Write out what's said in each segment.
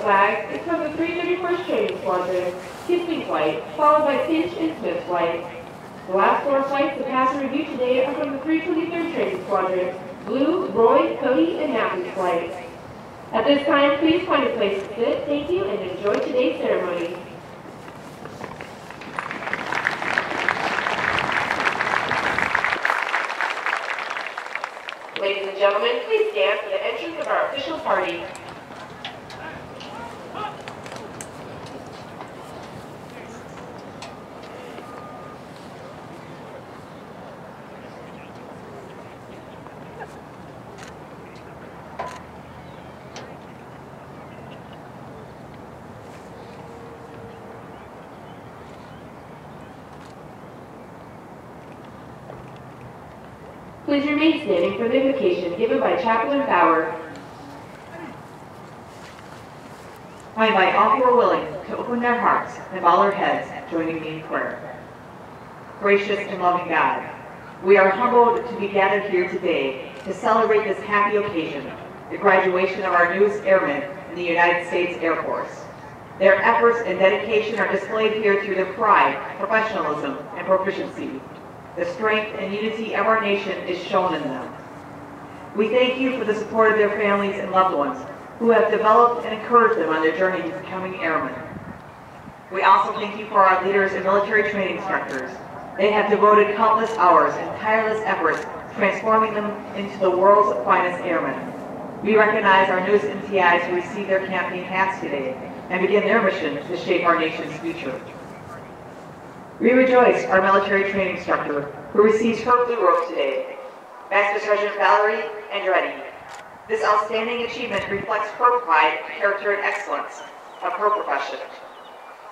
flag is from the 331st Training Squadron, Kisping Flight, followed by Finch and Smith Flight. The last 4 flights to pass and review today are from the 323rd Training Squadron, Blue, Roy, Cody, and Matthew's flight. At this time, please find a place to sit, thank you, and enjoy today's ceremony. Ladies and gentlemen, please stand for the entrance of our official party. Please remain standing for the invocation given by Chaplain Bauer. I invite all who are willing to open their hearts and bow their heads, joining me in prayer. Gracious and loving God, we are humbled to be gathered here today to celebrate this happy occasion, the graduation of our newest airmen in the United States Air Force. Their efforts and dedication are displayed here through their pride, professionalism, and proficiency. The strength and unity of our nation is shown in them. We thank you for the support of their families and loved ones who have developed and encouraged them on their journey to becoming airmen. We also thank you for our leaders and military training instructors. They have devoted countless hours and tireless efforts transforming them into the world's finest airmen. We recognize our newest MTIs who receive their campaign hats today and begin their mission to shape our nation's future. We rejoice our military training instructor who receives her blue robe today, Master Sergeant Valerie Andretti. This outstanding achievement reflects her pride, character, and excellence of her profession.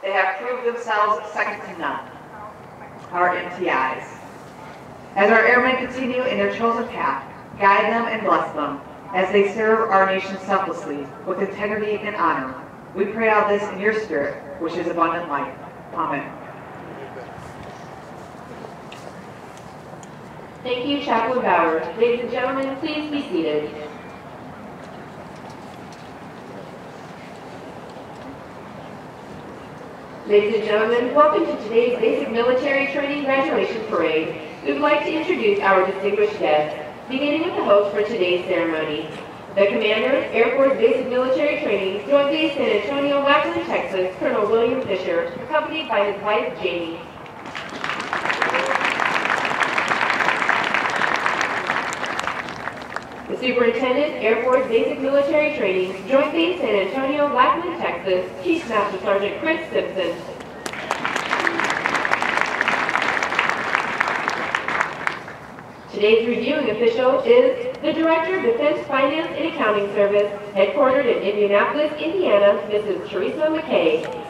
They have proved themselves second to none, our MTIs. As our airmen continue in their chosen path, guide them and bless them as they serve our nation selflessly with integrity and honor. We pray all this in your spirit, which is abundant life. Amen. Thank you, Chaplain Bauer. Ladies and gentlemen, please be seated. Ladies and gentlemen, welcome to today's Basic Military Training Graduation Parade. We would like to introduce our distinguished guests, beginning with the host for today's ceremony. The Commander, Air Force Basic Military Training, Joint Base San Antonio, Lackland, Texas, Colonel William Fisher, accompanied by his wife, Jamie. The Superintendent, Air Force Basic Military Training, Joint Base San Antonio, Lackland, Texas, Chief Master Sergeant Chris Simpson. Today's reviewing official is the Director of Defense Finance and Accounting Service, headquartered in Indianapolis, Indiana, Mrs. Teresa McKay.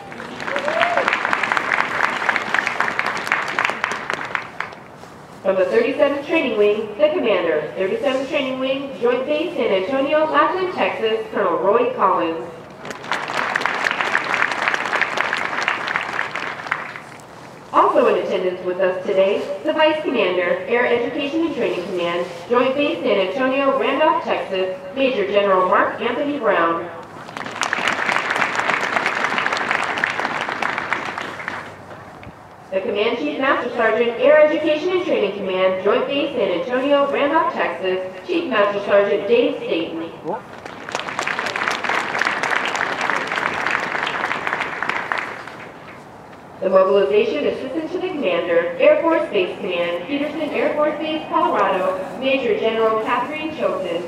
From the 37th Training Wing, the Commander, 37th Training Wing, Joint Base San Antonio, Lackland, Texas, Colonel Roy Collins. Also in attendance with us today, the Vice Commander, Air Education and Training Command, Joint Base San Antonio, Randolph, Texas, Major General Mark Anthony Brown. The Command Chief Master Sergeant, Air Education and Training Command, Joint Base San Antonio, Randolph, Texas, Chief Master Sergeant Dave Staten. The Mobilization Assistant to the Commander, Air Force Base Command, Peterson Air Force Base, Colorado, Major General Catherine Chilton.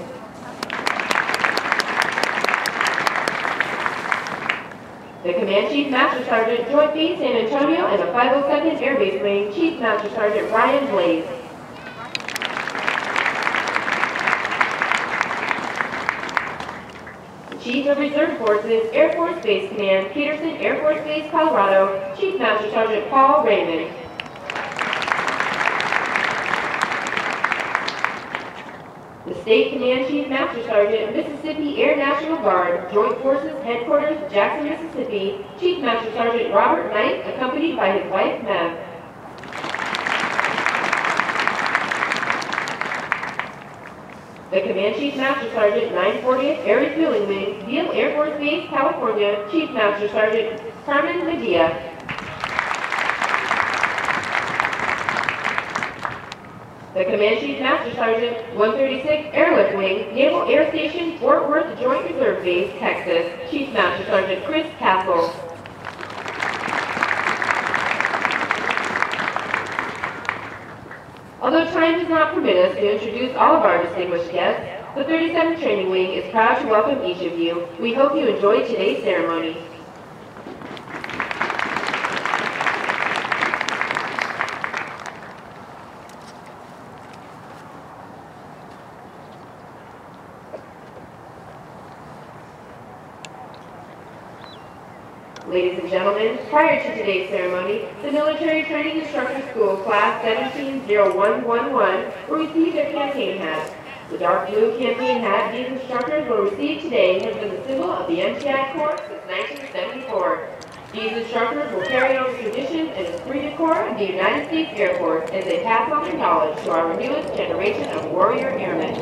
The Command Chief Master Sergeant, Joint Base San Antonio and the 502nd Air Base Wing, Chief Master Sergeant Brian Blaze. The Chief of Reserve Forces, Air Force Base Command, Peterson Air Force Base, Colorado, Chief Master Sergeant Paul Raymond. The State Command Chief Master Sergeant, Mississippi Air National Guard, Joint Forces Headquarters, Jackson, Mississippi, Chief Master Sergeant Robert Knight, accompanied by his wife, Mav. The Command Chief Master Sergeant 940th Air Refueling Wing, Beale Air Force Base, California, Chief Master Sergeant Carmen Medea. The Command Chief Master Sergeant 136th Airlift Wing, Naval Air Station, Fort Worth Joint Reserve Base, Texas, Chief Master Sergeant Chris Castle. Although time does not permit us to introduce all of our distinguished guests, the 37th Training Wing is proud to welcome each of you. We hope you enjoy today's ceremony. Ladies and gentlemen, prior to today's ceremony, the Military Training Instructor School Class 170111 will receive their campaign hats. The dark blue campaign hat these instructors will receive today has been the symbol of the MTI Corps since 1974. These instructors will carry on the tradition and esprit de corps of the United States Air Force as they pass on their knowledge to our newest generation of warrior airmen.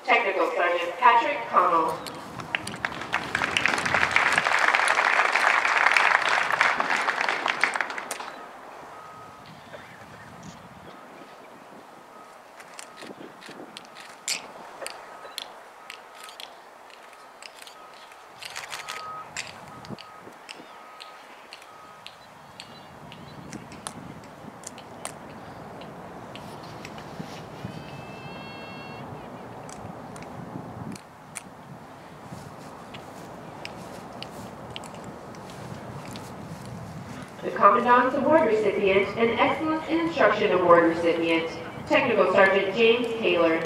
Technical Sergeant Patrick Connell. The Commandant's Award recipient and Excellence in Instruction Award recipient, Technical Sergeant James Taylor.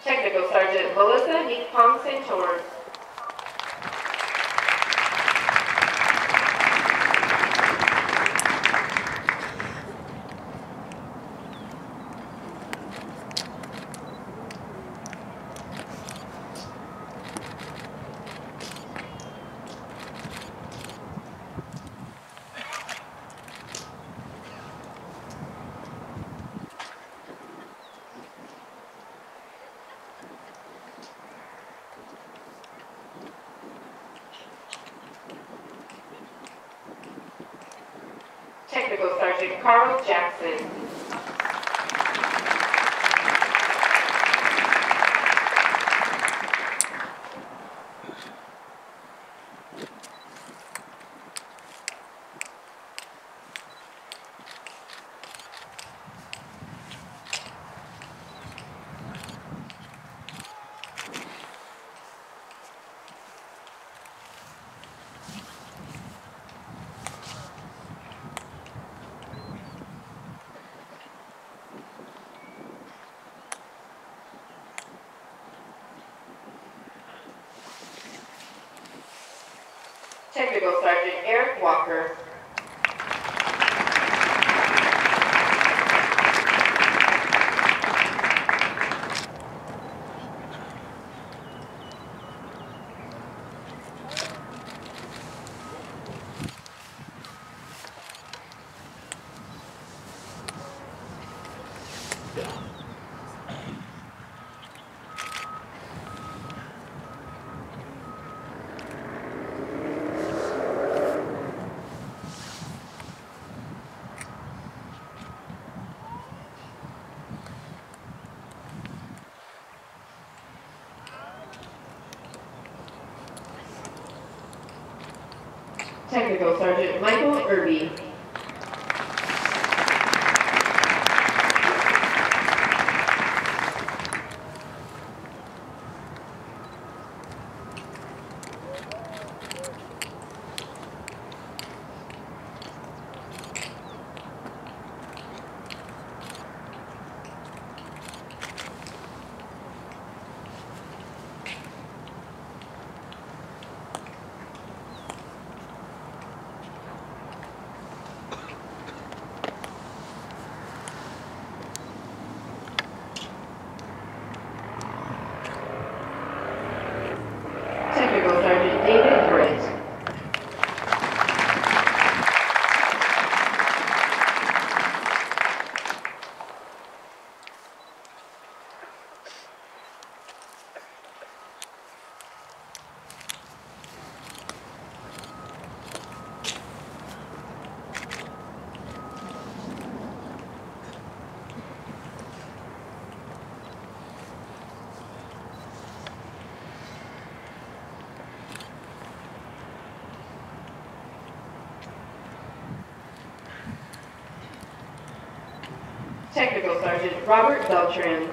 Technical Sergeant Melissa Neekpong Santor. Technical Sergeant Carl Jackson. Technical Sergeant Eric Walker. Technical Sergeant Michael Irby. Technical Sergeant David Britt. Technical Sergeant Robert Beltran.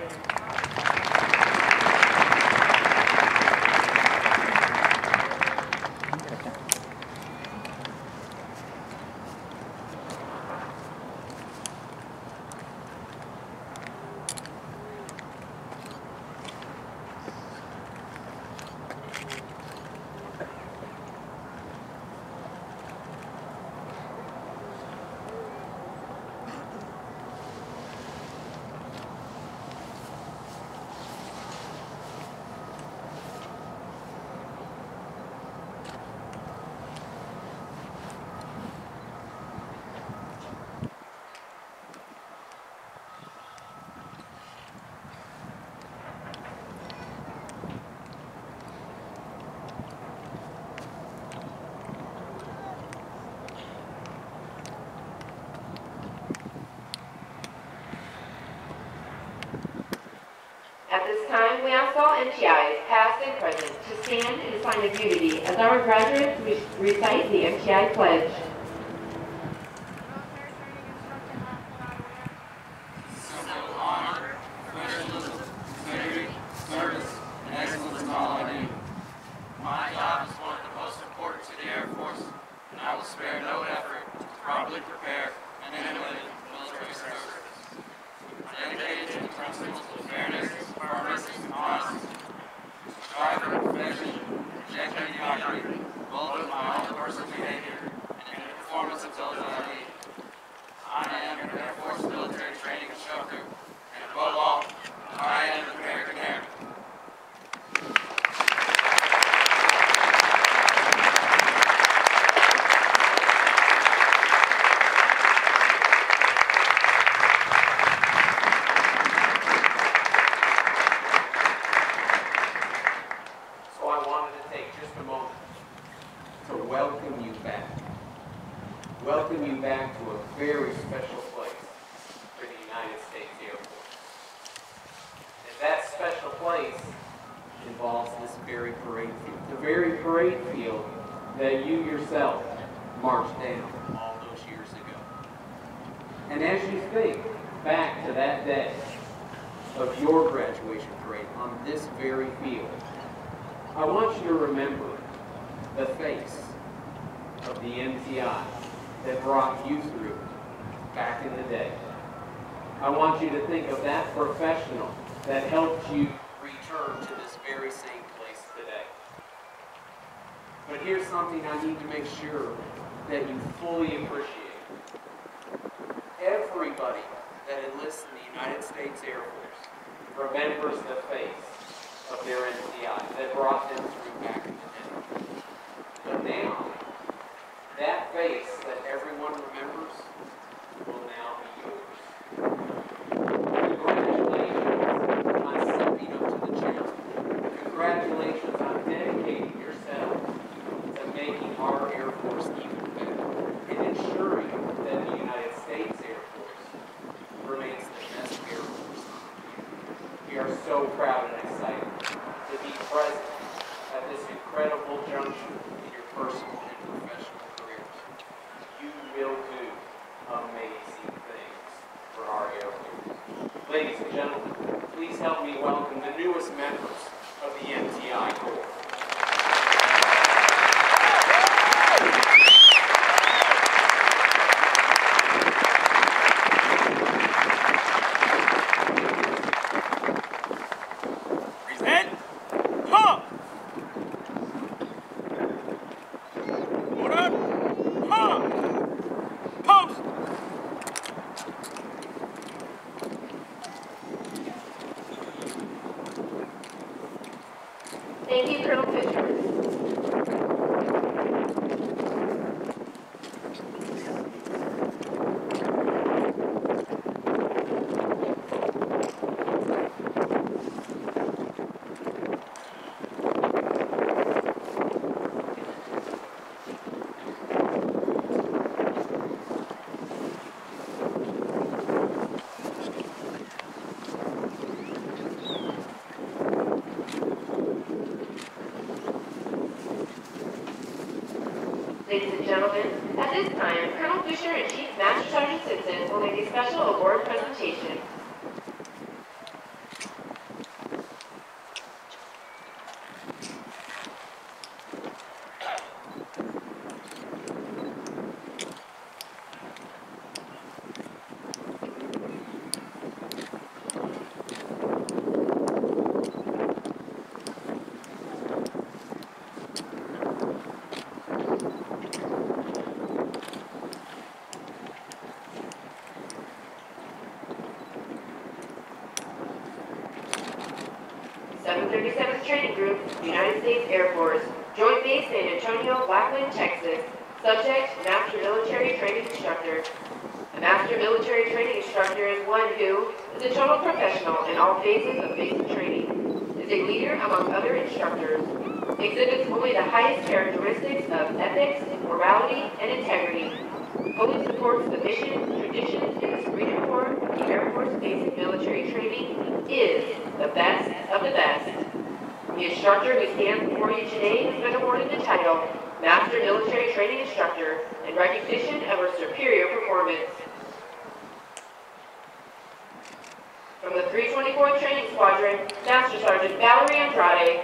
At this time, we ask all MTIs, past and present, to stand in a sign of unity as our graduates recite the MTI pledge. Simple honor, professionalism, integrity, service, and excellence in all I do. My job is one of the most important to the Air Force, and I will spare no effort to properly prepare and implement military service. Dedicated to the principles of fairness, firmness, and honesty. Strive for perfection, reject mediocrity, both in my own personal behavior and in the performance of those I lead. I am an Air Force military training instructor, and above all, I am an American Airman. So I wanted to take just a moment to welcome you back. Welcome welcome you back to a very special place for the United States Air Force. And that special place involves this very parade field. The very parade field that you yourself marched down all those years ago. And as you think back to that day of your graduation parade on this very field, I want you to remember the face of the MTI that brought you through back in the day. I want you to think of that professional that helped you return to this very same place today. But here's something I need to make sure that you fully appreciate. Everybody that enlists in the United States Air Force remembers the face of their MTI that brought them through back in the day. But now, that face that everyone remembers will now be yours. Congratulations on stepping up to the challenge. Congratulations on dedicating yourself to making our Air Force even better and ensuring that the United States Air Force remains the best Air Force on the planet. We are so proud and excited to be present at this incredible juncture in your personal and professional careers. You will do amazing things for our Air Force. Ladies and gentlemen, please help me welcome the newest members of the MTI Corps. Thank you, Colonel Fisher. Ladies and gentlemen, at this time, Colonel Fisher and Chief Master Sergeant Simpson will make a special award presentation. Training Group, United States Air Force, Joint Base San Antonio, Lackland, Texas. Subject, Master Military Training Instructor. A Master Military Training Instructor is one who is a total professional in all phases of basic training, is a leader among other instructors, exhibits only the highest characteristics of ethics, morality, and integrity, fully supports the mission, traditions, and esprit de corps of the Air Force basic military training, is the best of the best. The instructor who stands before you today has been awarded the title Master Military Training Instructor in recognition of her superior performance. From the 324th Training Squadron, Master Sergeant Valerie Andrade.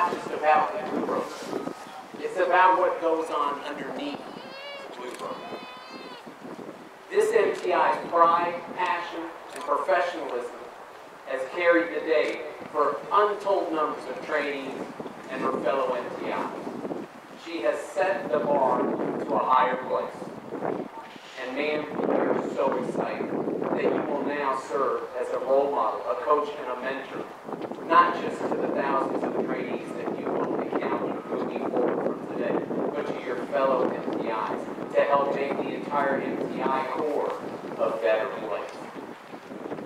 not just about the blue robe. It's about what goes on underneath the blue robe. This MTI's pride, passion, and professionalism has carried the day for untold numbers of trainees and her fellow MTIs. She has set the bar to a higher place. And ma'am, we are so excited that you will now serve as a role model, a coach, and a mentor, not just to the thousands of trainees that you will encounter moving forward from today, but to your fellow MTIs to help make the entire MTI core a better place.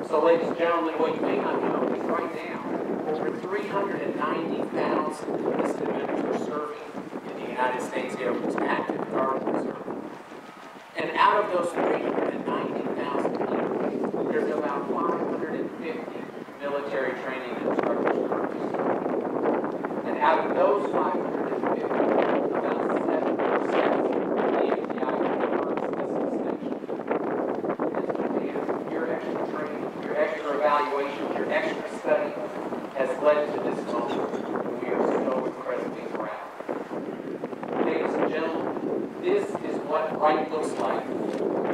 So ladies and gentlemen, what you may not know is right now, over 390,000 enlisted members are serving in the United States Air Force active Guard Reserve. And out of those 390,000 people, there's about 550 military training instructors currently. And out of those 550, about 7% of the MTI confirms this distinction. And so, man, your extra training, your extra evaluation, your extra study has led to this moment. And we are so incredibly proud. Ladies and gentlemen, this is what right looks like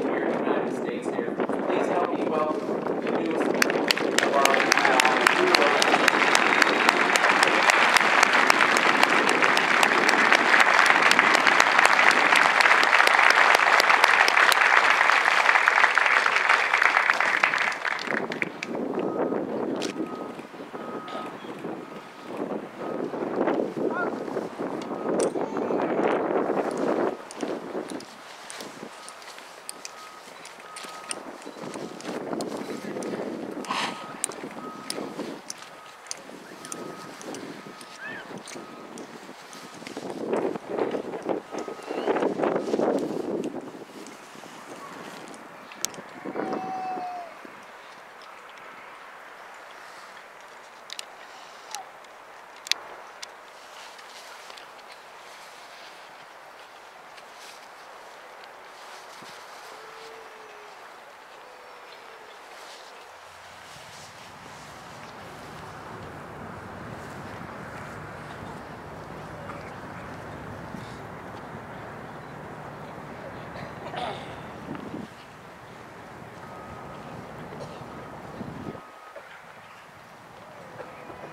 here in the United States Air Force. Please help me welcome the newest member of our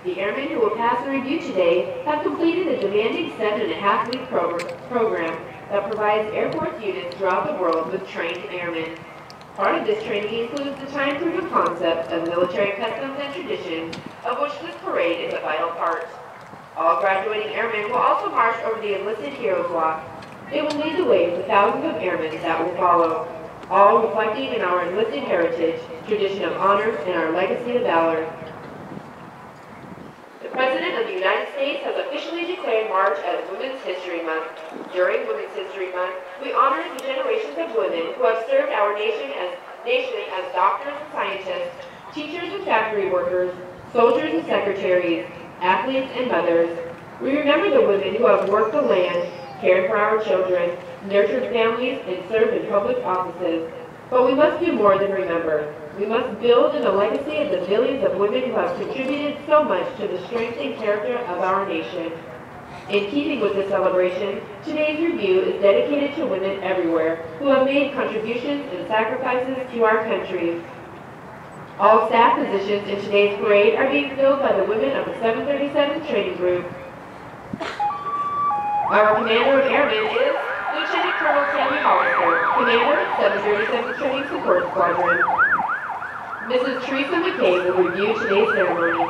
The airmen who will pass the review today have completed a demanding 7.5-week program that provides Air Force units throughout the world with trained airmen. Part of this training includes the time-proven concepts of military customs and traditions, of which this parade is a vital part. All graduating airmen will also march over the enlisted heroes walk. They will lead the way for thousands of airmen that will follow, all reflecting in our enlisted heritage, tradition of honor, and our legacy of valor. The President of the United States has officially declared March as Women's History Month. During Women's History Month, we honor the generations of women who have served our nation as doctors and scientists, teachers and factory workers, soldiers and secretaries, athletes and mothers. We remember the women who have worked the land, cared for our children, nurtured families, and served in public offices. But we must do more than remember. We must build in the legacy of the millions of women who have contributed so much to the strength and character of our nation. In keeping with this celebration, today's review is dedicated to women everywhere who have made contributions and sacrifices to our country. All staff positions in today's parade are being filled by the women of the 737 Training Group. Our Commander of Airmen is Lieutenant Colonel Sammy Hollister, Commander, 737 Training Support Squadron. Mrs. Teresa McKay will review today's ceremony.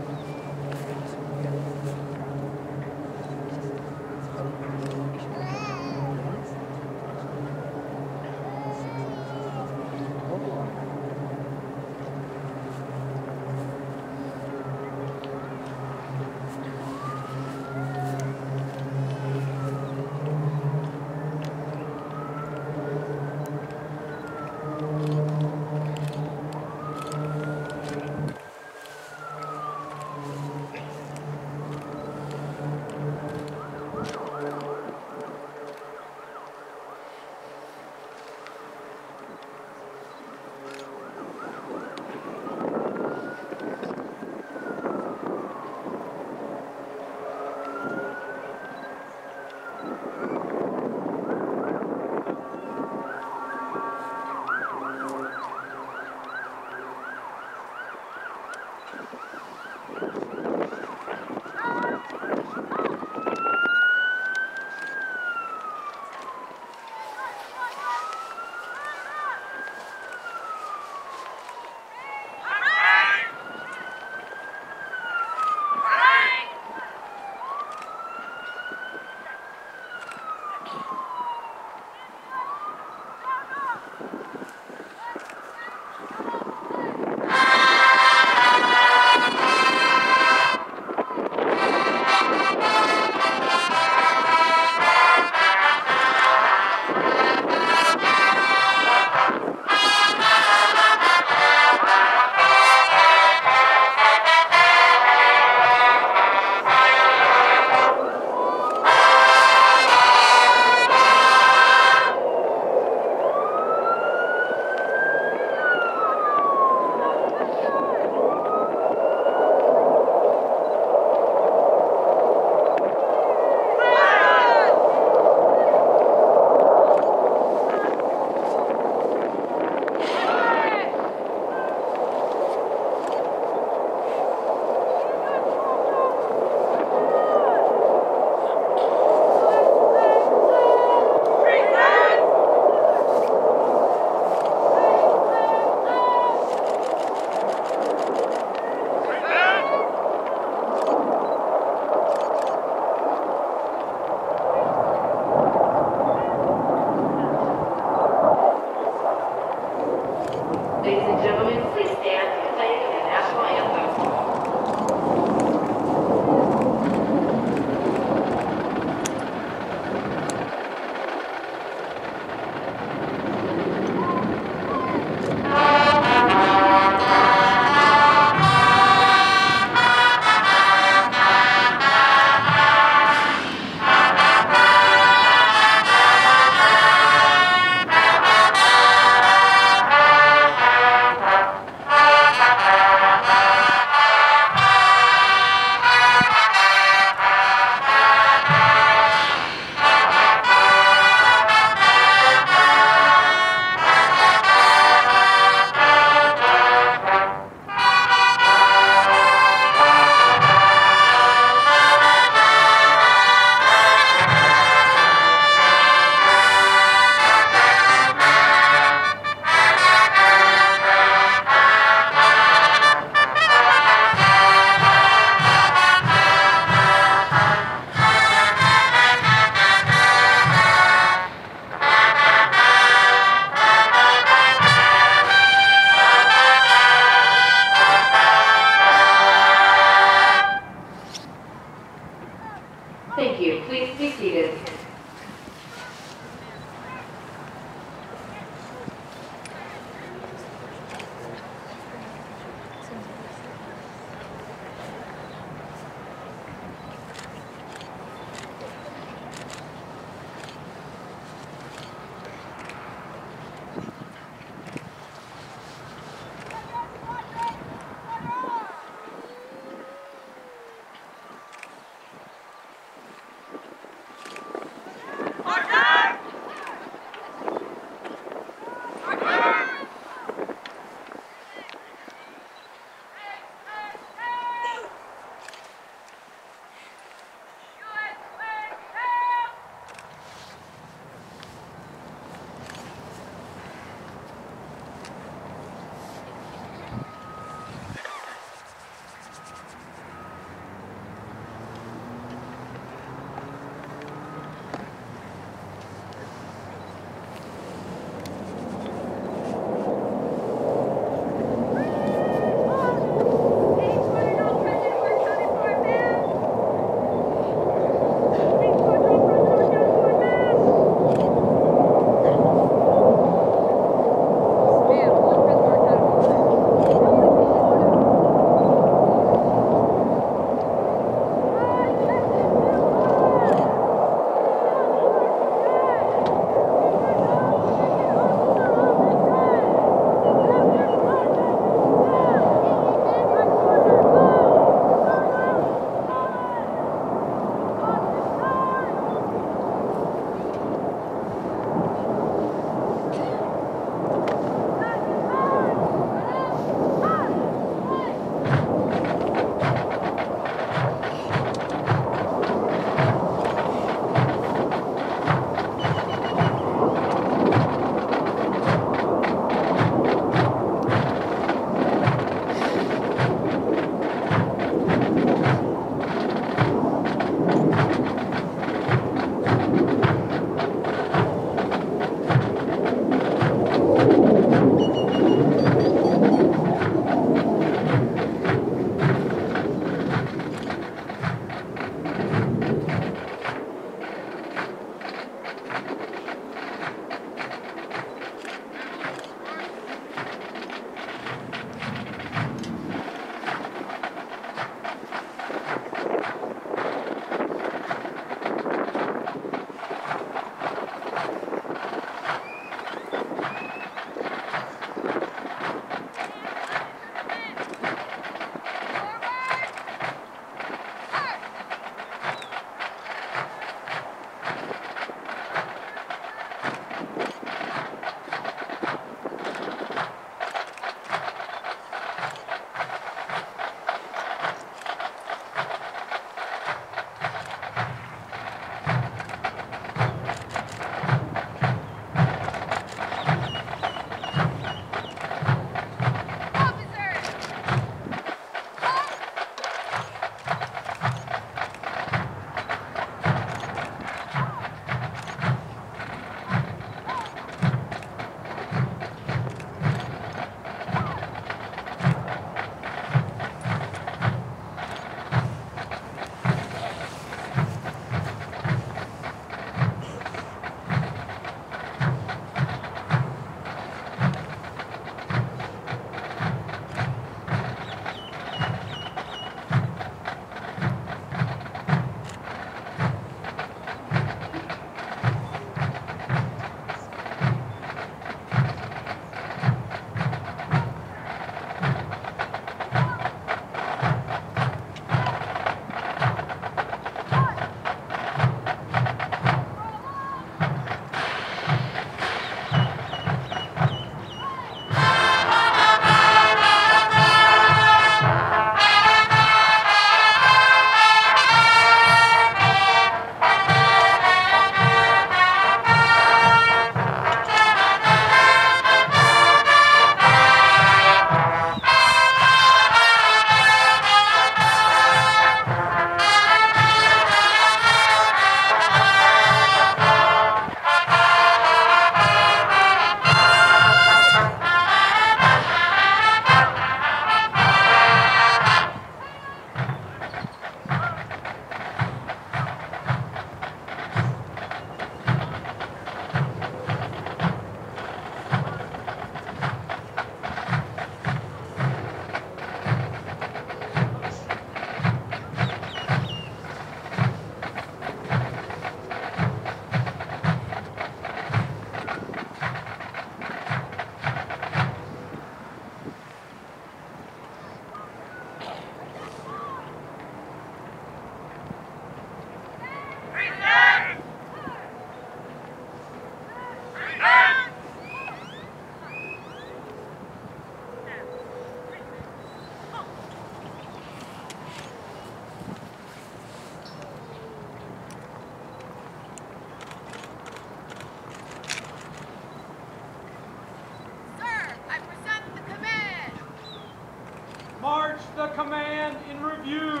March the command in review.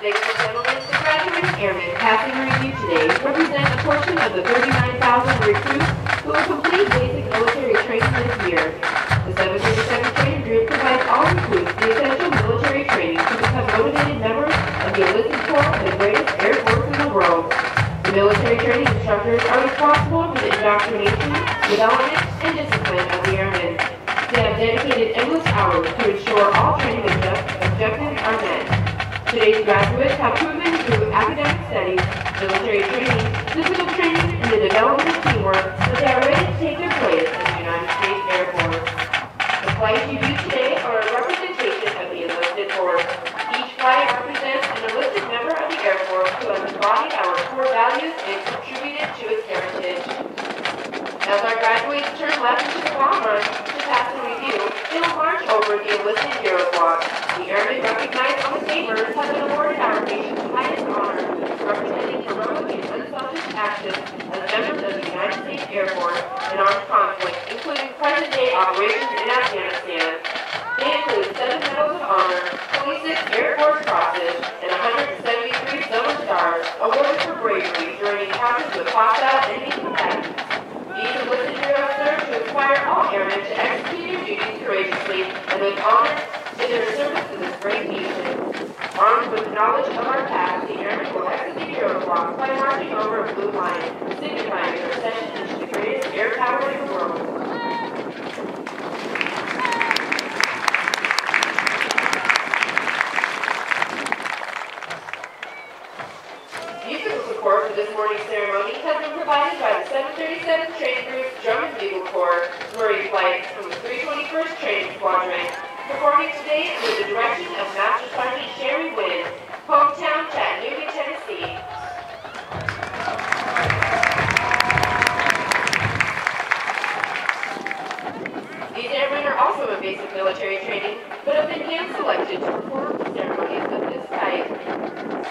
Ladies and gentlemen, the graduating airmen passing review today represent a portion of the 39,000 recruits who will complete basic military training this year. The 737 training group provides all recruits the essential military training to become motivated members of the enlisted corps of the greatest air force in the world. The military training instructors are responsible for the indoctrination, development, and discipline of the airmen. They have dedicated endless hours to ensure all training objectives are met. Today's graduates have proven through academic studies, military training, physical training, and the development of teamwork that they are ready to take their place in the United States Air Force. The flights you view today are a representation of the enlisted force. Each flight represents an enlisted member of the Air Force who has embodied our core values and contributed to its heritage. As our graduates turn left into the bomb run to pass and review, they will march over the enlisted hero block. The airmen recognized on the sabers have been awarded our nation's highest honor, representing heroic and unselfish actions as members of the United States Air Force in armed conflict, including present-day operations in Afghanistan. They include 7 Medals of Honor, 26 Air Force Crosses, and 173 Silver Stars awarded for bravery during encounters with hostile enemy combatants. These enlisted heroes serve to inspire all airmen to execute their duties courageously and with honor in their service to this great nation. Armed with knowledge of our past, the airmen will exit the hero block by marching over a blue line, signifying their ascension into the greatest air power in the world. Musical support for this morning's ceremony has been provided by the 737 Training Group's Drum and Bugle Corps, Murray Flight from the 321st Training Squadron. Performing today under the direction of Master Sergeant Sherry Wynn, hometown Chattanooga, Tennessee. These airmen are also in basic military training, but have been hand-selected to perform ceremonies of this type.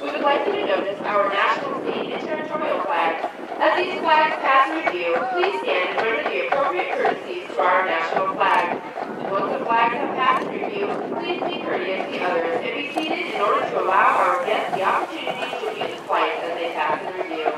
We would like you to notice our national, state, and territorial flags. As these flags pass review, please stand and render the appropriate courtesies to our national flag. Once the flags have passed review, please be courteous to others and be seated in order to allow our guests the opportunity to view the flights as they pass in review.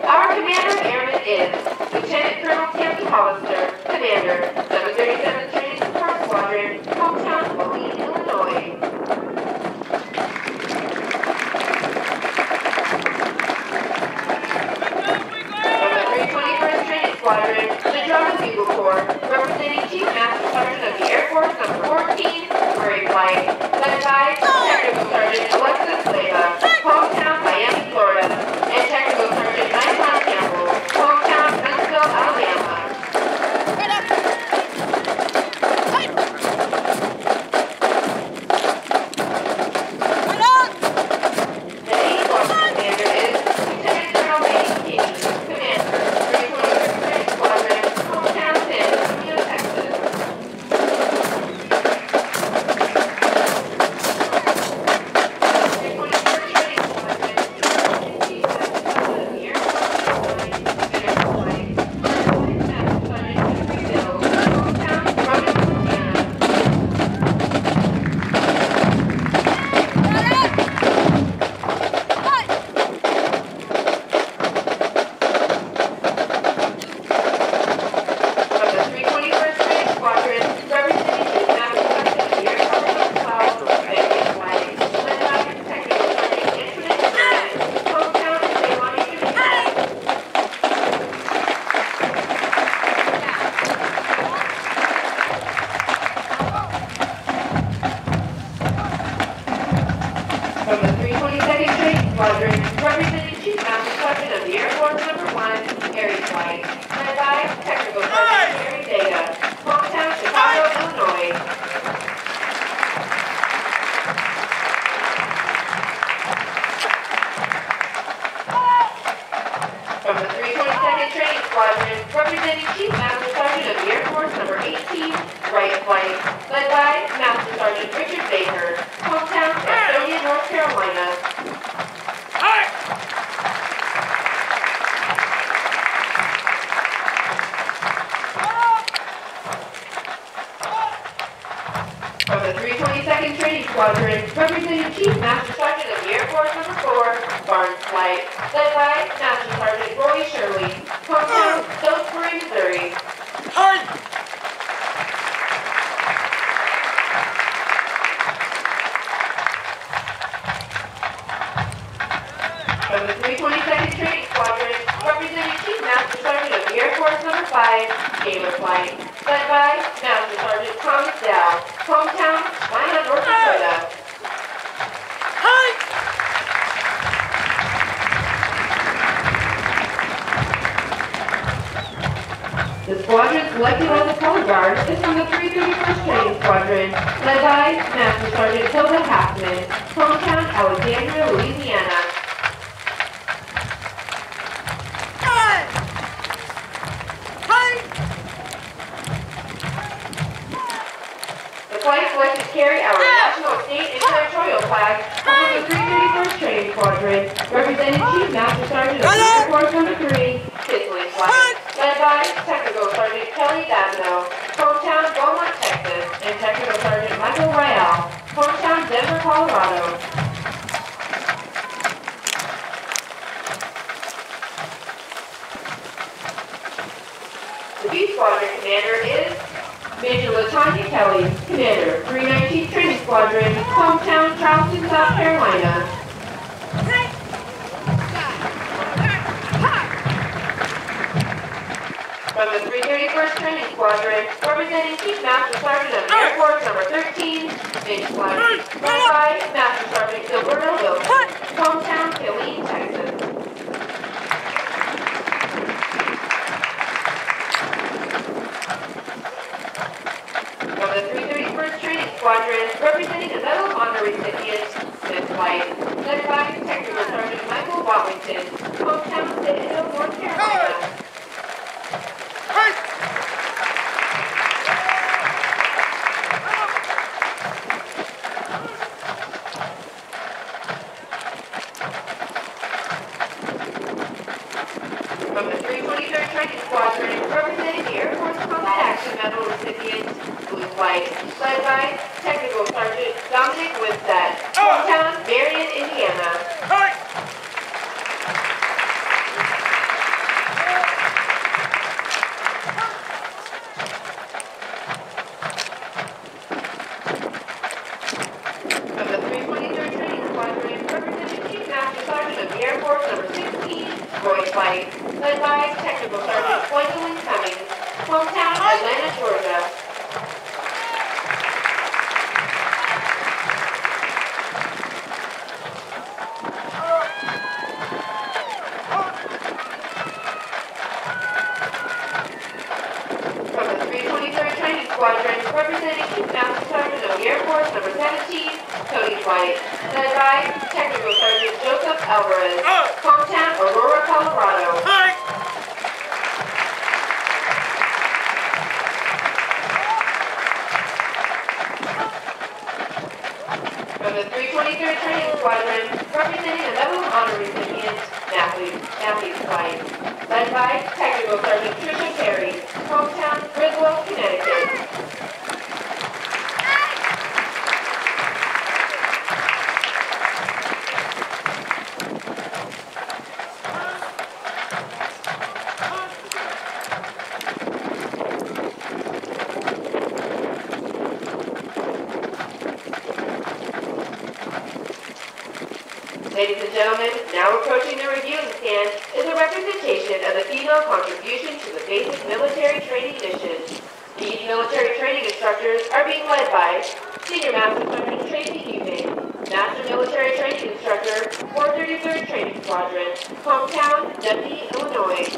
Our Commander of Airmen is Lieutenant Colonel Tammy Hollister, Commander, 737 Training Support Squadron, hometown Moline, Illinois. From the 321st Training Squadron, the Drum and Bugle Corps, representing Chief Master Sergeant of the Air Force No. 14, Murray Flight, led by Technical Sergeant Alexis Leyva, hometown Miami, Florida, and Technical Sergeant Nikon Campbell, hometown Huntsville, Alabama. Squadron, representing Chief Master Sergeant of the Air Force Number 1, Aries Flight, led by Technical Sergeant Harry Vega, hometown Chicago, Illinois. From the 322nd Training Squadron, representing Chief Master Sergeant of the Air Force Number 18, Wright Flight, led by Master Sergeant Richard Baker, hometown Gastonia, North Carolina. From the 322nd Training Squadron, representing Chief Master Sergeant of the Air Force Number 4, Barnes Flight, led by Master Sergeant Roy Shirley, hometown Stokesbury, Missouri. From the 322nd Training Squadron, representing Chief Master Sergeant of the Air Force Number 5, Gaylor Flight, led by Master Sergeant Thomas Dow, hometown Atlanta, North Dakota. The squadron selected as the color guard is from the 331st Training Squadron, led by Master Sergeant Hilda Hackman, hometown Alexandria, Louisiana. The flight selected to carry our national, state, and territorial flag from the 331st Training Squadron, representing Chief Master Sergeant of the Air Force Number 3, Kisling Flight, led by Technical Sergeant Kelly Davino, hometown Beaumont, Texas, and Technical Sergeant Michael Ryall, hometown Denver, Colorado. The B Squadron Commander is Major LaTanya Kelly, Commander, 319th Training Squadron, hometown Charleston, South Carolina. From the 331st Training Squadron, representing Chief Master Sergeant of the Air Force Number 13, Finch Flight, led by Master Sergeant Gilberto Wilson, hometown Killeen, Texas. From the 331st Training Squadron, representing the Medal of Honor recipient, Smith Flight, led by Technical Sergeant Michael Watlington, hometown Citadel, North Carolina. From the 323rd Training Squadron, representing the Air Force Combat Action Medal recipient, Blue Flight, led by Technical Sergeant Dominic Winstead, hometown Marion, Indiana. From the 323rd Training Squadron, representing Chief Master Sergeant of the Air Force Number 16, Roy Flight, led by Technical Sergeant Gwendolyn Cummings, hometown Atlanta, Georgia. From the 323rd Training Squadron, representing Chief Master Sergeant of the Air Force Number 17, Cody Flight, led by Technical Sergeant Joseph Alvarez, hometown Aurora, Colorado. From the 323rd Training Squadron, representing the Medal of Honor recipient, Matthews Flight, led by Technical Sergeant Tricia Perry, hometown Griswold, Connecticut. Ladies and gentlemen, now approaching the reviewing stand is a representation of the female contribution to the basic military training mission. These military training instructors are being led by Senior Master Sergeant Tracy Eubank, Master Military Training Instructor, 433rd Squadron, Hometown, Dundee, Illinois.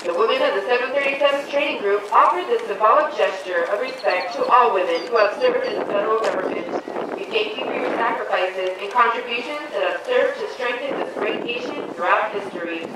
The women of the 737th Training Group offer this symbolic gesture of respect to all women who have served in the federal government. We thank you for your sacrifices and contributions that have served to strengthen this great nation throughout history.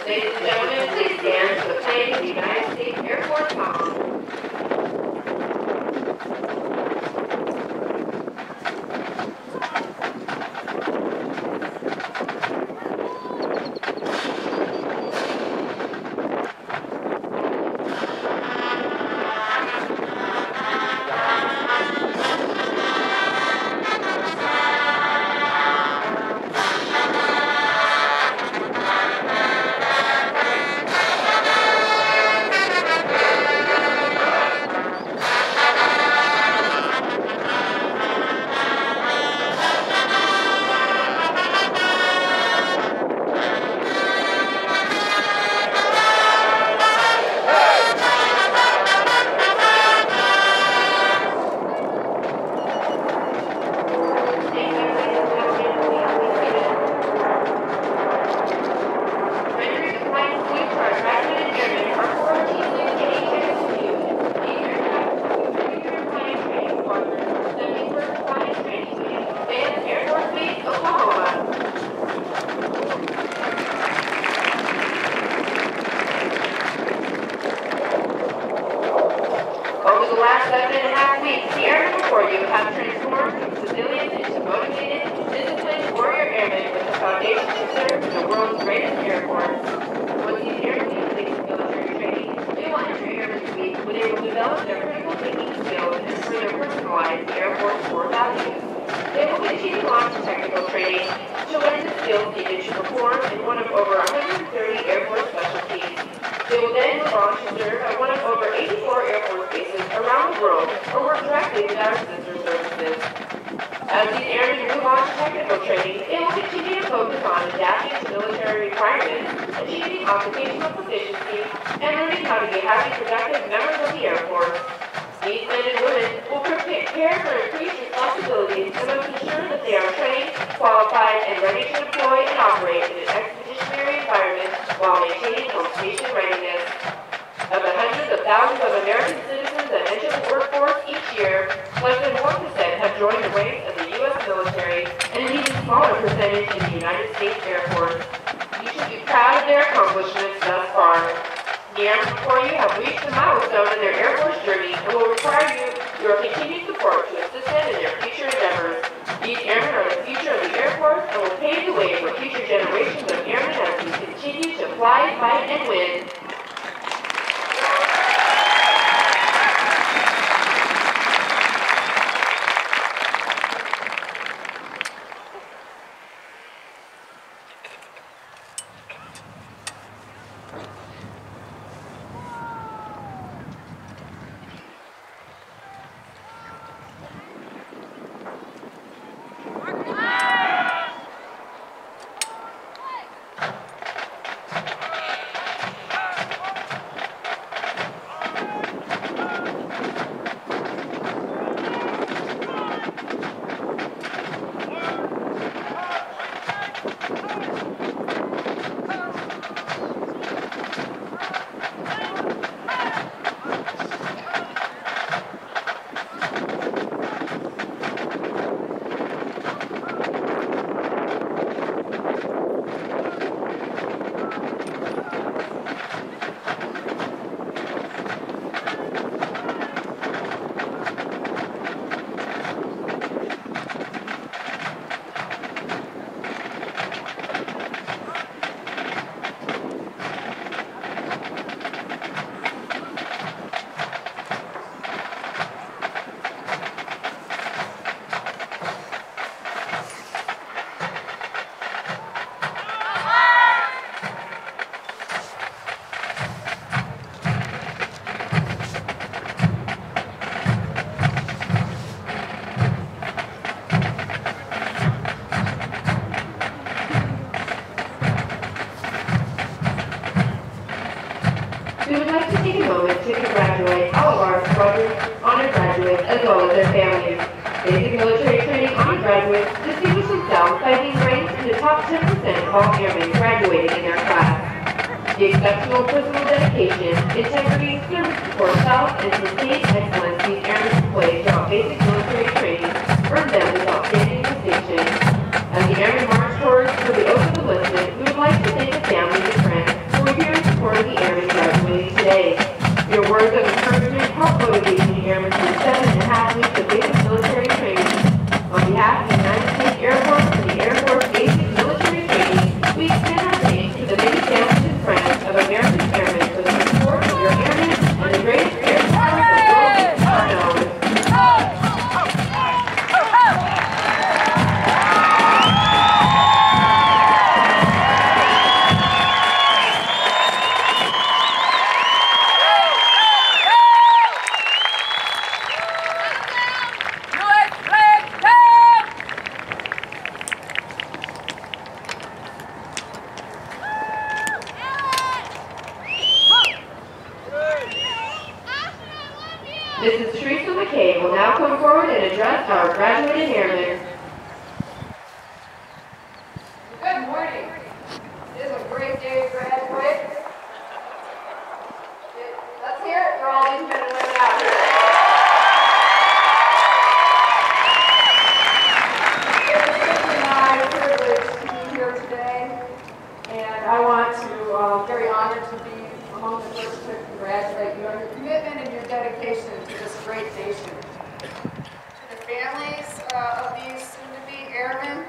Ladies and gentlemen, please stand for the playing of the United States Air Force song. Over the last 7.5 weeks, the airmen before you have transformed from civilians into motivated, disciplined warrior airmen with the foundation to serve in the world's greatest air force. Once these airmen complete military training, they will enter Airmen's Week where they will develop their critical thinking skills and further personalize the Air Force core values. They will continue on to technical training to learn the skills needed to perform in one of over 130 Air Force specialties. They will then move on to serve at one of over 84 Air Force bases around the world or work directly with our sister services. As these airmen move on to technical training, they will continue to focus on adapting to military requirements, achieving occupational proficiency, and learning how to be happy, productive members of the Air Force. These men and women will prepare for increased responsibilities and must ensure that they are trained, qualified, and ready to deploy and operate in an expeditionary environment while maintaining home station readiness. Of the hundreds of thousands of American citizens that enter the workforce each year, less than 1% have joined the ranks of the U.S. military, and an even smaller percentage in the United States Air Force. You should be proud of their accomplishments thus far. The airmen before you have reached a milestone in their Air Force journey and will require your continued support to assist them in their future endeavors. These airmen are the future of the Air Force and will pave the way for future generations of airmen as we continue to fly, fight, and win. to congratulate all of our squadron honor graduates as well as their families. Basic military training honor graduates distinguish themselves by being ranked in the top 10% of all airmen graduating in their class. The exceptional personal dedication, integrity, service before self, and sustained excellence these airmen displayed throughout basic military training earned them this outstanding distinction. As the airmen march towards the oath of enlistment, we would like to thank the families and friends who are here in support of the airmen graduating today. Your words of encouragement help motivate the airmen through 7.5 weeks of basic military training. On behalf of the United States Air Force and the Air Force Basic Military Training, we extend our thanks to the many families and friends of American airmen for the support of your airmen and the greatest air force the world are known. Mrs. Teresa McKay will now come forward and address our graduated airmen. Good morning. It is a great day to graduate. Let's hear it for all these men and women out here. It is my privilege to be here today, and I want to, very honored to be among the first to congratulate you on your commitment and your dedication to this great nation. To the families of these soon-to-be airmen,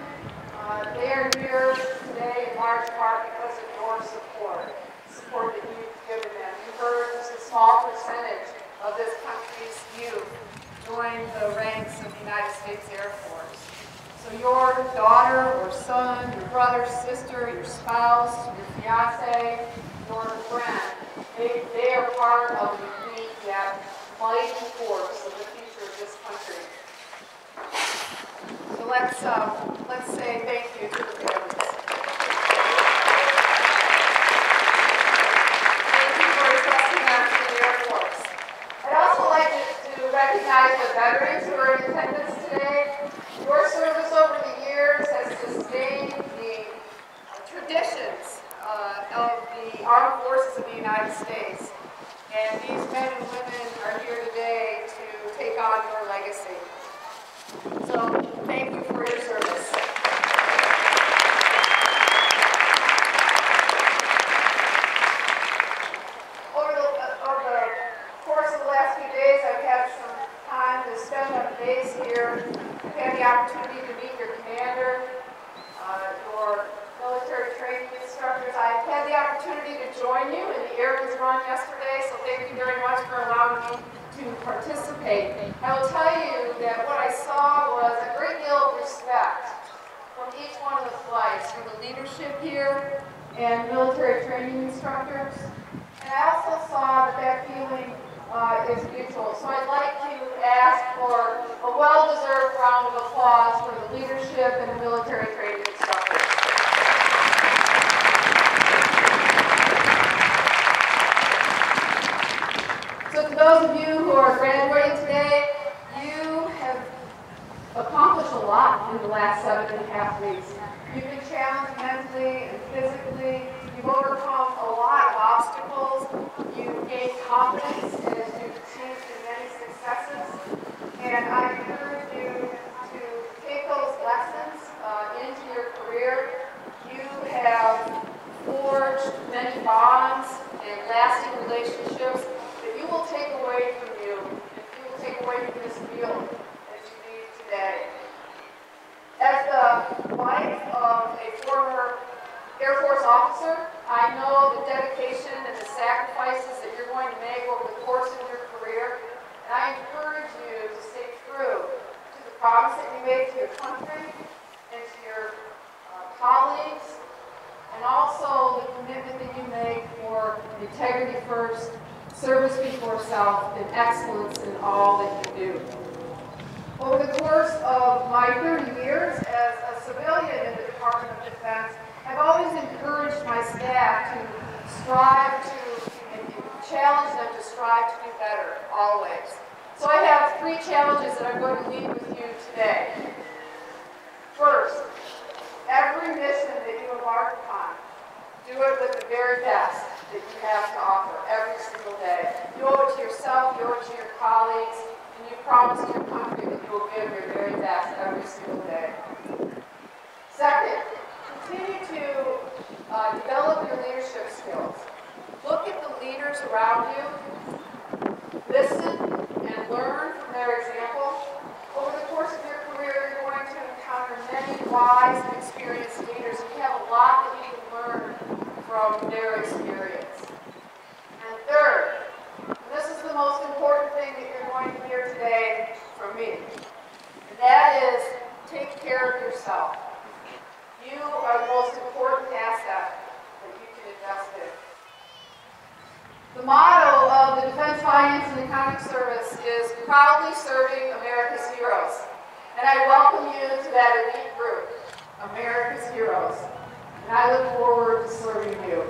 they are here today in large part because of your support that you've given them. You've heard just a small percentage of this country's youth join the ranks of the United States Air Force. So your daughter or son, your brother, sister, your spouse, your fiance, your friend, they are part of the unique yet mighty force of the future of this country. So let's say thank you to the families. Thank you for trusting us in the Air Force. I'd also like to recognize the veterans who are in attendance today. Your service over the years has sustained the traditions of the armed forces of the United States. And these men and women are here today to take on your legacy. So thank you for your service. Over the course of the last few days, I've had some time to spend on base here. I've had the opportunity to meet your commander, your military training instructors. I've had the opportunity to join you in the Airman's Run yesterday, so thank you very much for allowing me to participate. I will tell you that what I saw was a great deal of respect from each one of the flights, for the leadership here and military training instructors. And I also saw that feeling is mutual. So I'd like to ask for a well-deserved round of applause for the leadership and the military training instructors. So to those of you who are graduating today, you have accomplished a lot in the last 7.5 weeks. You've been challenged mentally and physically. You've overcome a lot of obstacles. You've gained confidence as you've achieved many successes. And I encourage you to take those lessons into your career. You have forged many bonds and lasting relationships that you will take away from you, and you will take away from this field as you leave today. As the wife of a former Air Force officer, I know the dedication and the sacrifices that you're going to make over the course of your career, and I encourage you to stay true to the promise that you made to your country and to your colleagues, and also the commitment that you make for integrity first, service before self, and excellence in all that you do. Over the course of my 30 years as a civilian in the Department of Defense, I've always encouraged my staff to strive to, and challenge them to strive to Do it with the very best that you have to offer every single day. You owe it to yourself, you owe it to your colleagues, and you promise your country that you will give your very best every single day. Second, continue to develop your leadership skills. Look at the leaders around you, listen and learn from their example. Over the course of your career, you're going to encounter many wise and experienced leaders, and you have a lot that you can learn from their experience. And third, and this is the most important thing that you're going to hear today from me, and that is take care of yourself. You are the most important asset that you can invest in. The motto of the Defense Finance and Accounting Service is proudly serving America's heroes. And I welcome you to that elite group, America's heroes. And I look forward to serving you.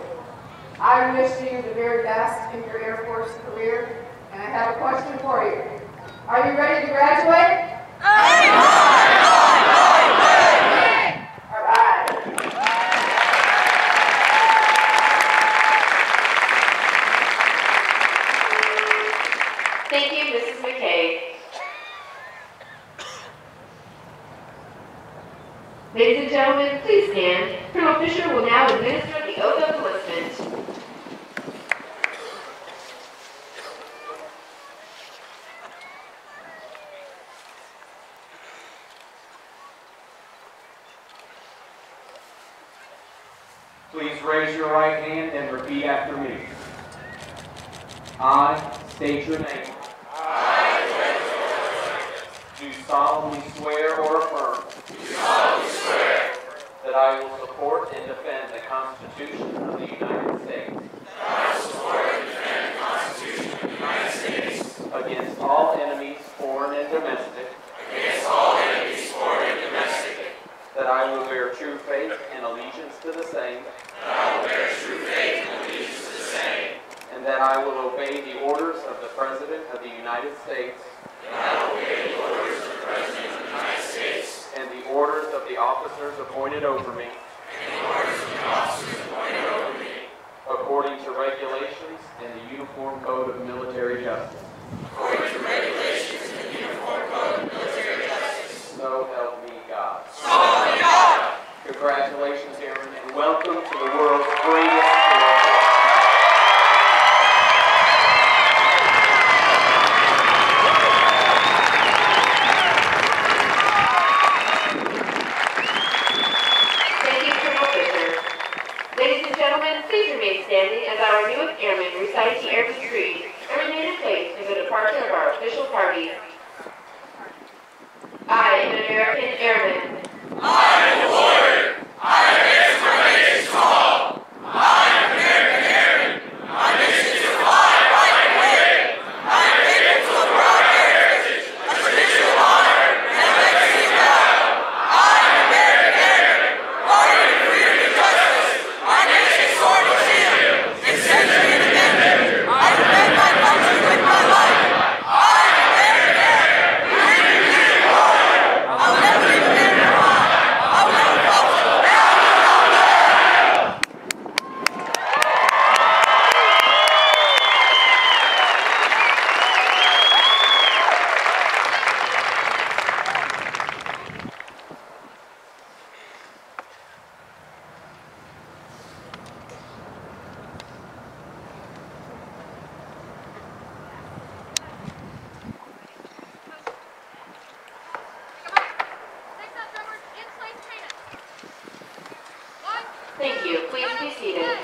I wish you the very best in your Air Force career. And I have a question for you. Are you ready to graduate? Thank you, Mrs. McKay. Ladies and gentlemen, please stand. Colonel Fisher will now administer the oath of enlistment. Please raise your right hand and repeat after me. I state your name. Do solemnly swear or affirm that I will support and defend the Constitution of the United States against all enemies, foreign and domestic, that I will bear true faith and allegiance to the same, and that I will obey the orders of the President of the United States and the orders of the officers appointed over me according to regulations and the Uniform Code of Military Justice. So help me God. Congratulations, Aaron, and welcome to the world's greatest Air Force. Thank you, Colonel Fisher. Ladies and gentlemen, please remain standing as our newest airmen recite the Air Creed and remain in place for the departure of our official parties. I am an American airman. I am a warrior. I am answered my nation's call. I am American airman. My mission is to fly right and win. I am faithful to a proud heritage, a tradition of honor, and a legacy of valor. I am American airman, fighting for freedom and justice. My nation's sword and shield, its century and defender. I defend my country with my life. I am American airman. Breathing through the water. I'll never leave America behind. I'll never falter. Thank you. Please be seated.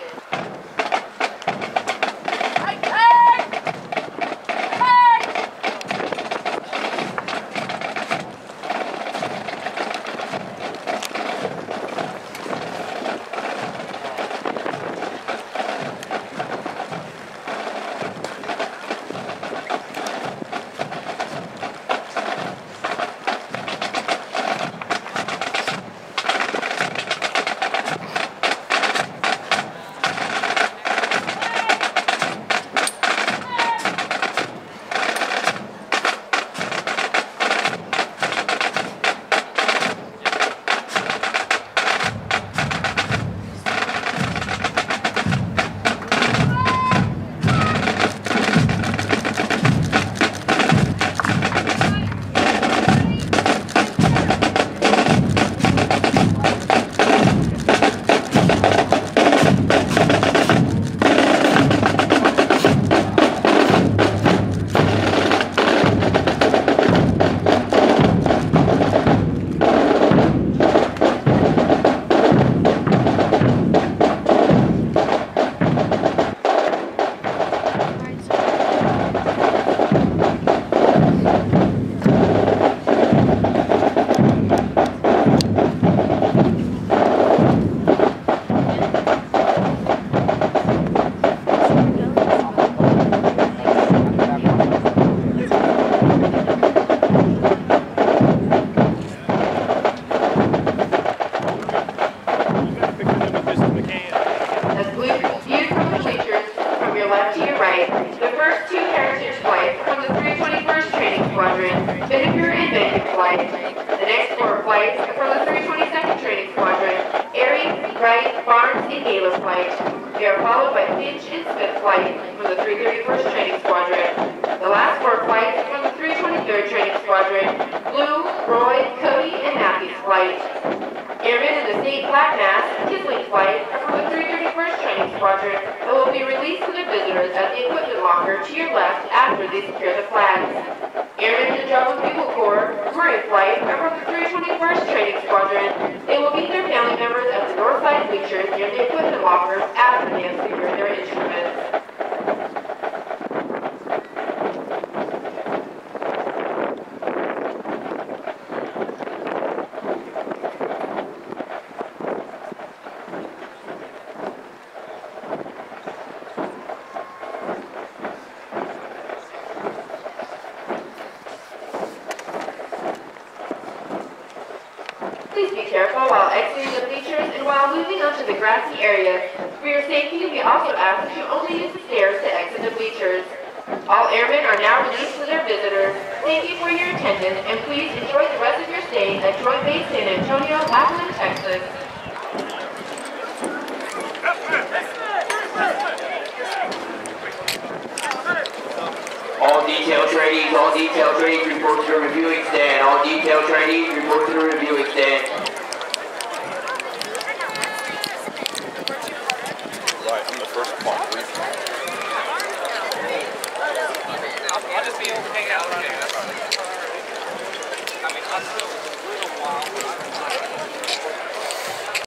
anchor and venting flight. The next 4 flights are from the 322nd Training Squadron, Airy, Wright, Barnes, and Gaylor flight. They are followed by Finch and Smith flight from the 331st Training Squadron. The last 4 flights are from the 323rd Training Squadron, Blue, Roy, Cody, and Matthews flight. Airmen in the St. Black Mass Kisling flight are from the 331st Training Squadron and will be released to their visitors at the equipment locker to your left after they secure the flags. Airmen in the Drum and Bugle Corps Murray flight are from the 321st Training Squadron. They will meet their family members at the north side bleachers near the equipment lockers after they have secured their instruments. Please be careful while exiting the bleachers and while moving onto the grassy areas. For your safety, we also ask that you only use the stairs to exit the bleachers. All airmen are now released to their visitors. Thank you for your attendance, and please enjoy the rest of your stay at Joint Base San Antonio, Lackland, Texas. All detail trainees report to the reviewing stand. All detail trainees report to the reviewing stand.